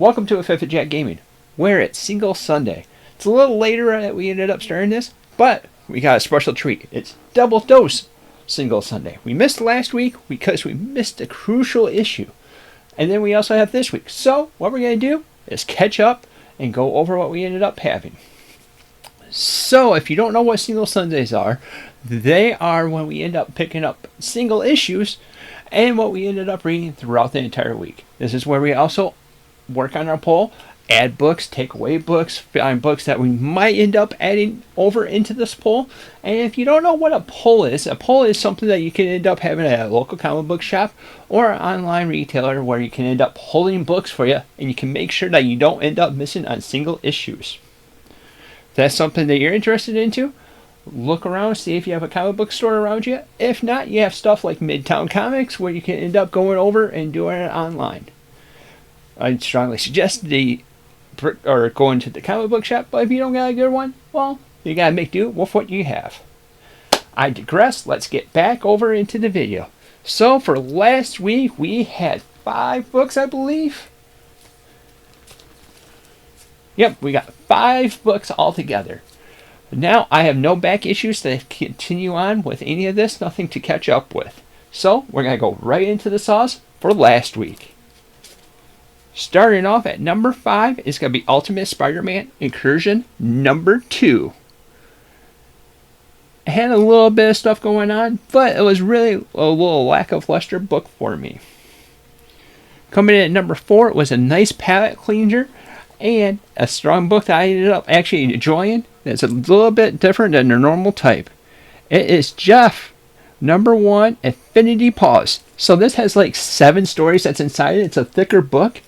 Welcome to a Fifth Jack Gaming. We're at Single Sunday. It's a little later that we ended up starting this, but we got a special treat. It's double dose Single Sunday. We missed last week because we missed a crucial issue. And then we also have this week. So what we're going to do is catch up and go over what we ended up having. So if you don't know what Single Sundays are, they are when we end up picking up single issues and what we ended up reading throughout the entire week. This is where we also work on our poll, add books, take away books, find books that we might end up adding over into this poll. And if you don't know what a poll is something that you can end up having at a local comic book shop or an online retailer where you can end up holding books for you and you can make sure that you don't end up missing on single issues. If that's something that you're interested into, look around, see if you have a comic book store around you. If not, you have stuff like Midtown Comics where you can end up going over and doing it online. I strongly suggest going to the comic book shop, but if you don't got a good one, well, you gotta make do with what you have. I digress. Let's get back over into the video. So for last week, we had 5 books, I believe. Yep, we got 5 books altogether. Now I have no back issues to continue on with any of this, nothing to catch up with. So we're gonna go right into the sauce for last week. Starting off at number 5 is going to be Ultimate Spider-Man Incursion number 2. It had a little bit of stuff going on, but it was really a little lack of luster book for me. Coming in at number 4, it was a nice palate cleanser and a strong book that I ended up actually enjoying. It's a little bit different than the normal type. It is Jeff number 1, Infinity Pause. So this has like 7 stories that's inside it. It's a thicker book.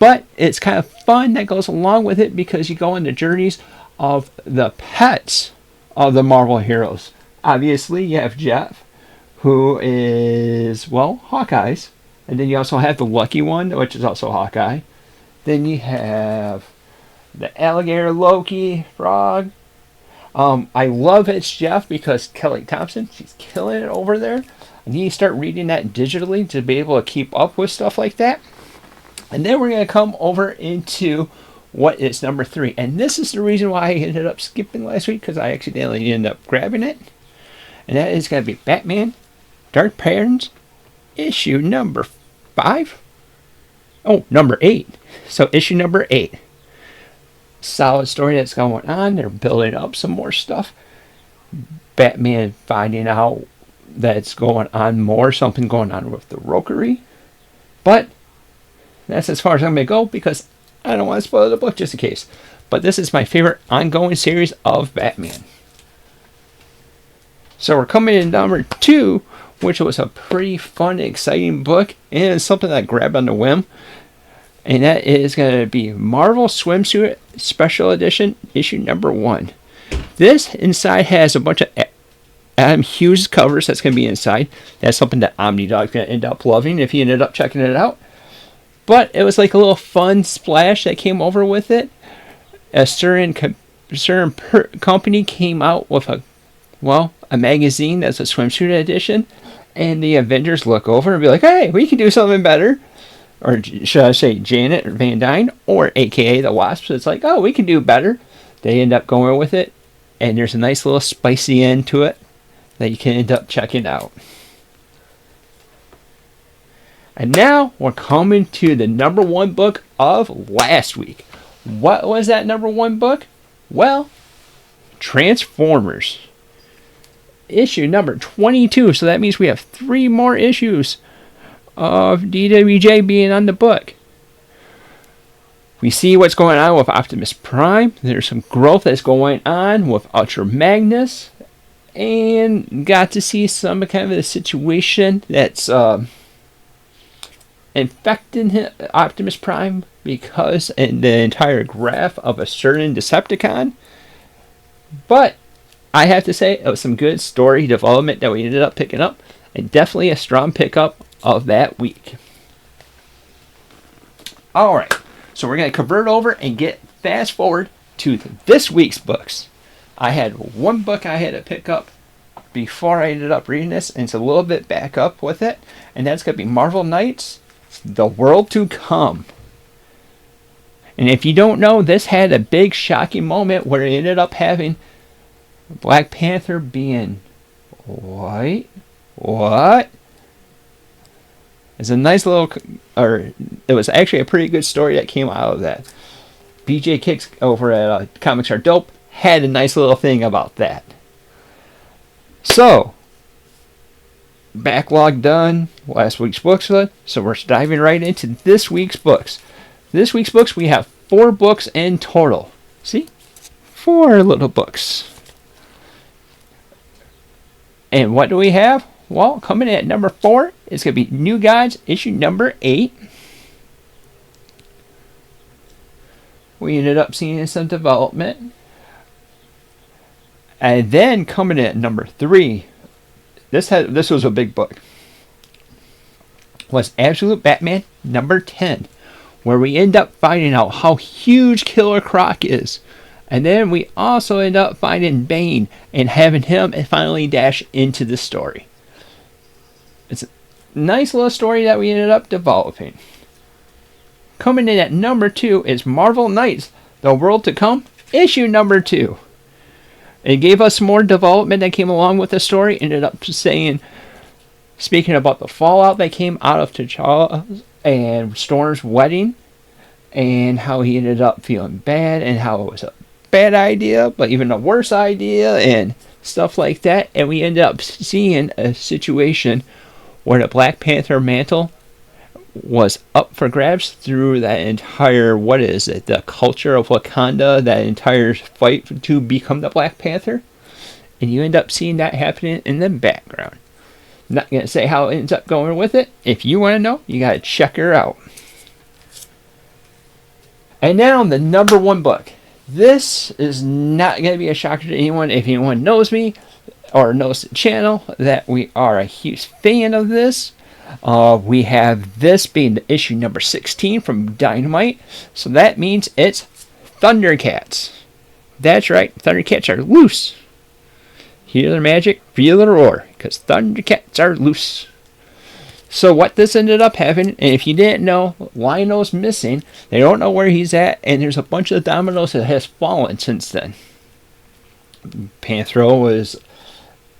But it's kind of fun that goes along with it because you go on the journeys of the pets of the Marvel heroes. Obviously, you have Jeff, who is, well, Hawkeye's. And then you also have the Lucky One, which is also Hawkeye. Then you have the alligator Loki, Frog. I love It's Jeff because Kelly Thompson, she's killing it over there. I need to start reading that digitally to be able to keep up with stuff like that. And then we're going to come over into what is number 3. And this is the reason why I ended up skipping last week, because I accidentally ended up grabbing it. And that is going to be Batman Dark Patterns issue number 5. Oh, number 8. So issue number 8. Solid story that's going on. They're building up some more stuff. Batman finding out that's going on more. Something going on with the Rookery. But that's as far as I'm going to go because I don't want to spoil the book just in case. But this is my favorite ongoing series of Batman. So we're coming in number 2, which was a pretty fun, exciting book. And it's something that I grabbed on the whim. And that is going to be Marvel Swimsuit Special Edition, issue number 1. This inside has a bunch of Adam Hughes covers that's going to be inside. That's something that OmniDog's going to end up loving if he ended up checking it out. But it was like a little fun splash that came over with it. A certain company came out with a magazine that's a swimsuit edition. And the Avengers look over and be like, hey, we can do something better. Or should I say Janet or Van Dyne, or AKA the Wasp. So it's like, oh, we can do better. They end up going with it. And there's a nice little spicy end to it that you can end up checking out. And now we're coming to the number 1 book of last week. What was that number 1 book? Well, Transformers. Issue number 22. So that means we have 3 more issues of DWJ being on the book. We see what's going on with Optimus Prime. There's some growth that's going on with Ultra Magnus. And got to see some kind of a situation that's infecting Optimus Prime because in the entire graph of a certain Decepticon. But I have to say it was some good story development that we ended up picking up, and definitely a strong pickup of that week. Alright, so we're going to convert over and get fast forward to this week's books. I had 1 book I had to pick up before I ended up reading this, and it's a little bit back up with it, and that's going to be Marvel Knights The World to Come. And if you don't know, this had a big shocking moment where it ended up having Black Panther being white. What? It's a nice little, or it was actually a pretty good story that came out of that. BJ Kicks over at Comics Are Dope had a nice little thing about that. So, backlog done, last week's books done, so we're diving right into this week's books. This week's books, we have 4 books in total. See? 4 little books. And what do we have? Well, coming in at number 4 is going to be New Gods, issue number 8. We ended up seeing some development. And then coming in at number 3, this was a big book, was Absolute Batman number 10, where we end up finding out how huge Killer Croc is. And then we also end up finding Bane and having him finally dash into the story. It's a nice little story that we ended up developing. Coming in at number 2 is Marvel Knights, The World to Come, issue number 2. It gave us more development that came along with the story. Ended up saying, speaking about the fallout that came out of T'Challa and Storm's wedding, and how he ended up feeling bad, and how it was a bad idea, but even a worse idea, and stuff like that. And we ended up seeing a situation where the Black Panther mantle was up for grabs through that entire, the culture of Wakanda, that entire fight to become the Black Panther. And you end up seeing that happening in the background. Not going to say how it ends up going with it. If you want to know, you got to check her out. And now the number 1 book. This is not going to be a shocker to anyone if anyone knows me or knows the channel that we are a huge fan of this. We have this being the issue number 16 from Dynamite. So that means it's Thundercats. That's right, Thundercats are loose. Hear their magic, feel their roar, because Thundercats are loose. So what this ended up having, and if you didn't know, Lionel's missing. They don't know where he's at, and there's a bunch of dominoes that has fallen since then. Panthro was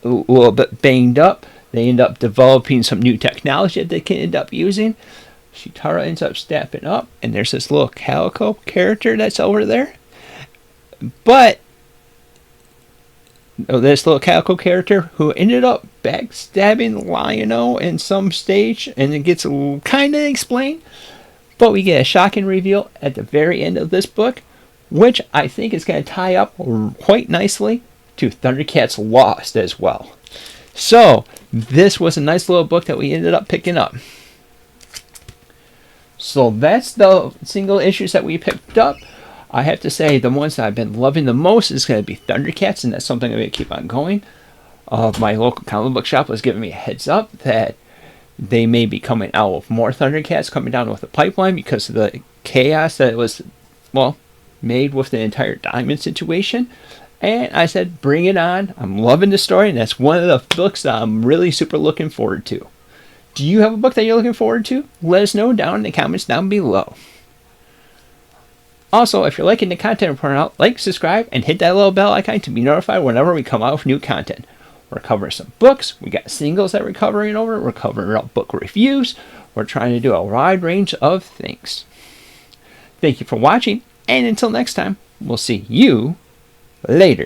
a little bit banged up. They end up developing some new technology that they can end up using. Chitara ends up stepping up, and there's this little Calico character that's over there. But this little Calico character who ended up backstabbing Lionel in some stage, and it gets kind of explained. But we get a shocking reveal at the very end of this book, which I think is going to tie up quite nicely to Thundercats Lost as well. So, this was a nice little book that we ended up picking up. So that's the single issues that we picked up. I have to say the ones that I've been loving the most is going to be Thundercats, and that's something I'm going to keep on going. My local comic book shop was giving me a heads up that they may be coming out with more Thundercats coming down with the pipeline because of the chaos that was, made with the entire Diamond situation. And I said, bring it on. I'm loving the story, and that's one of the books that I'm really super looking forward to. Do you have a book that you're looking forward to? Let us know down in the comments down below. Also, if you're liking the content we're putting out, like, subscribe, and hit that little bell icon to be notified whenever we come out with new content. We're covering some books. We got singles that we're covering over. We're covering book reviews. We're trying to do a wide range of things. Thank you for watching, and until next time, we'll see you later.